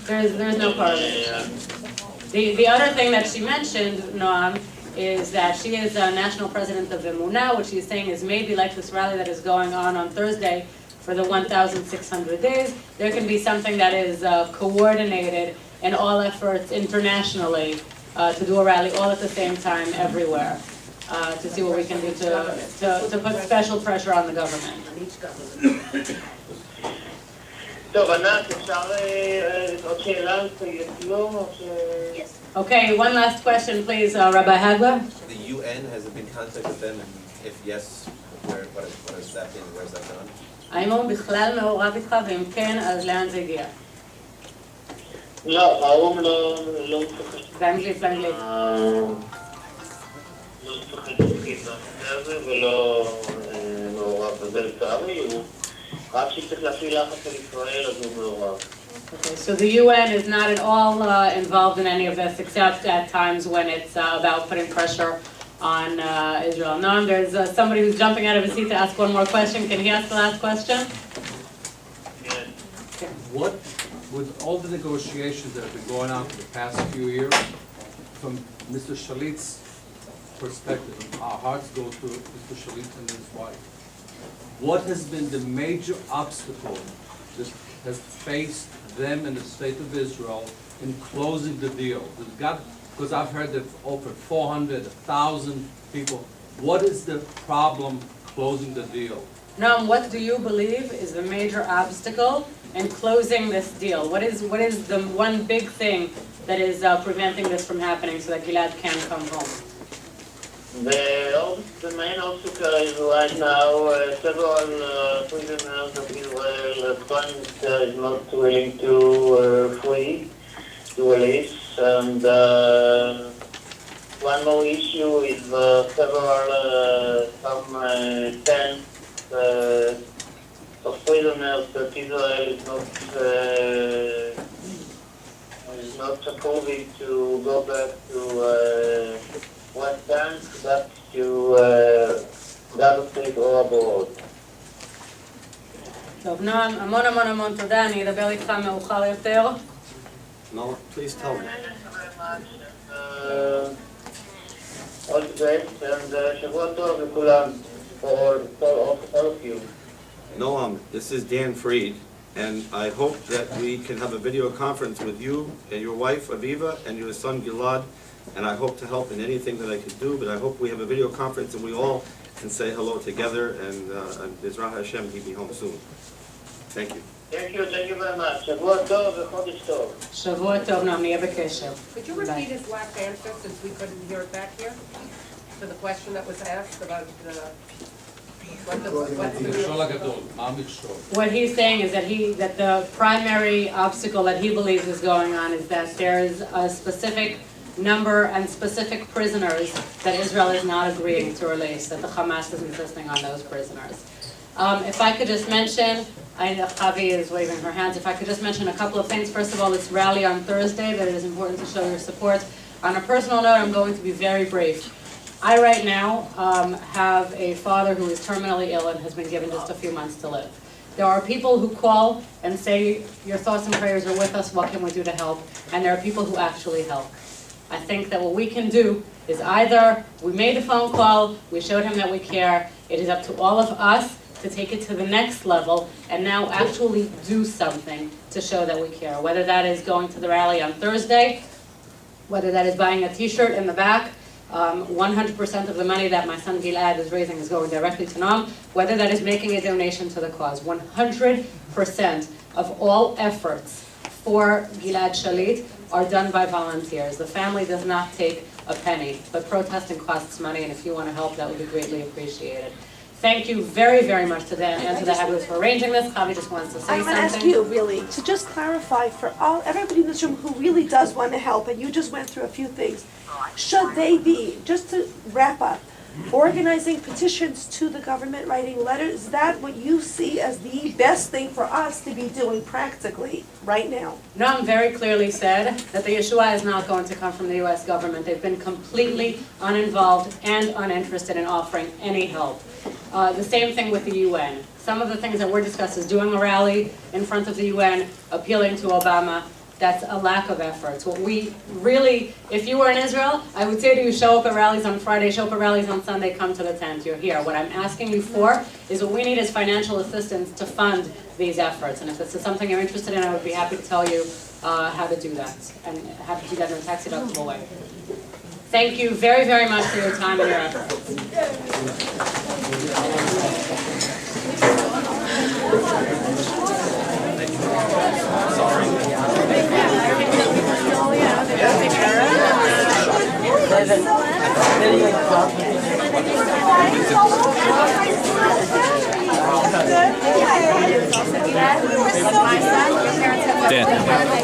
There's no correlation. The other thing that she mentioned, Noam, is that she is a national president of Emunah, which she's saying is maybe like this rally that is going on Thursday for the 1,600 days. There can be something that is coordinated in all efforts internationally to do a rally all at the same time everywhere, to see what we can do to put special pressure on the government. טוב, ענת, אפשר עוד שאלה לסיום או ש... Okay, one last question, please, Rabbi Hagler. The UN, has it been contacted them, and if yes, what has that been, where's that gone? האם הוא בכלל מעורב איתך, ואם כן, אז לאן זה הגיע? לא, האו"ם לא מפחד. באנגלית, לאנגלית. לא מפחד להסכים בנושא הזה ולא מעורב בזה לצערי, רק שצריך להפעיל לחץ על ישראל אז הוא מעורב. Okay, so the UN is not at all involved in any of this, except at times when it's about putting pressure on Israel. Noam, there's somebody who's jumping out of his seat to ask one more question. Can he ask the last question? Yes. Okay. What, with all the negotiations that have been going on for the past few years, from Mr. Shalit's perspective, our hearts go to Mr. Shalit and his wife. What has been the major obstacle that has faced them and the state of Israel in closing the deal? Because I've heard they've offered 400, 1,000 people. What is the problem closing the deal? Noam, what do you believe is the major obstacle in closing this deal? What is the one big thing that is preventing this from happening so that Gilad can come home? The main obstacle is right now several prisoners of Israel is not willing to release, and one more issue is some tents of prisoners that Israel is not approving to go back to West Bank, back to Gaza State or abroad. טוב, נועם, המון תודה, אני אדבר איתך מאוחר יותר. No, please tell me. All the best, and שבוע טוב לכולם, for all of you. Noam, this is Dan Fried, and I hope that we can have a video conference with you and your wife, Aviva, and your son, Gilad, and I hope to help in anything that I can do, but I hope we have a video conference and we all can say hello together, and Bezrat Hashem, he'll be home soon. Thank you. Thank you very much. שבוע טוב וחודש טוב. שבוע טוב, נועם, נהיה בקשר. Could you repeat his last answer since we couldn't hear it back here? For the question that was asked about What he's saying is that the primary obstacle that he believes is going on is that there is a specific number and specific prisoners that Israel is not agreeing to release, that the Hamas is insisting on those prisoners. If I could just mention, Javi is waving her hands, if I could just mention a couple of things. First of all, it's rally on Thursday, that it is important to show your support. On a personal note, I'm going to be very brief. I right now have a father who is terminally ill and has been given just a few months to live. There are people who call and say, your thoughts and prayers are with us, what can we do to help? And there are people who actually help. I think that what we can do is either we made a phone call, we showed him that we care, it is up to all of us to take it to the next level and now actually do something to show that we care. Whether that is going to the rally on Thursday, whether that is buying a t-shirt in the back, 100% of the money that my son Gilad is raising is going directly to Noam, whether that is making a donation to the cause. 100% of all efforts for Gilad Shalit are done by volunteers. The family does not take a penny, but protesting costs money, and if you want to help, that would be greatly appreciated. Thank you very, very much to Dan and to the Haglers for arranging this. Javi just wants to say something. I want to ask you, really, to just clarify for everybody in this room who really does want to help, and you just went through a few things, should they be, just to wrap up, organizing petitions to the government, writing letters, is that what you see as the best thing for us to be doing practically right now? Noam very clearly said that the Yeshua is not going to come from the U.S. government. They've been completely uninvolved and uninterested in offering any help. The same thing with the UN. Some of the things that were discussed is doing a rally in front of the UN, appealing to Obama. That's a lack of effort. What we really, if you were in Israel, I would say to you, show up at rallies on Friday, show up at rallies on Sunday, come to the tent, you're here. What I'm asking you for is what we need is financial assistance to fund these efforts. And if this is something you're interested in, I would be happy to tell you how to do that, and how to do that in a tax deductible way. Thank you very, very much for your time and your efforts. Dan.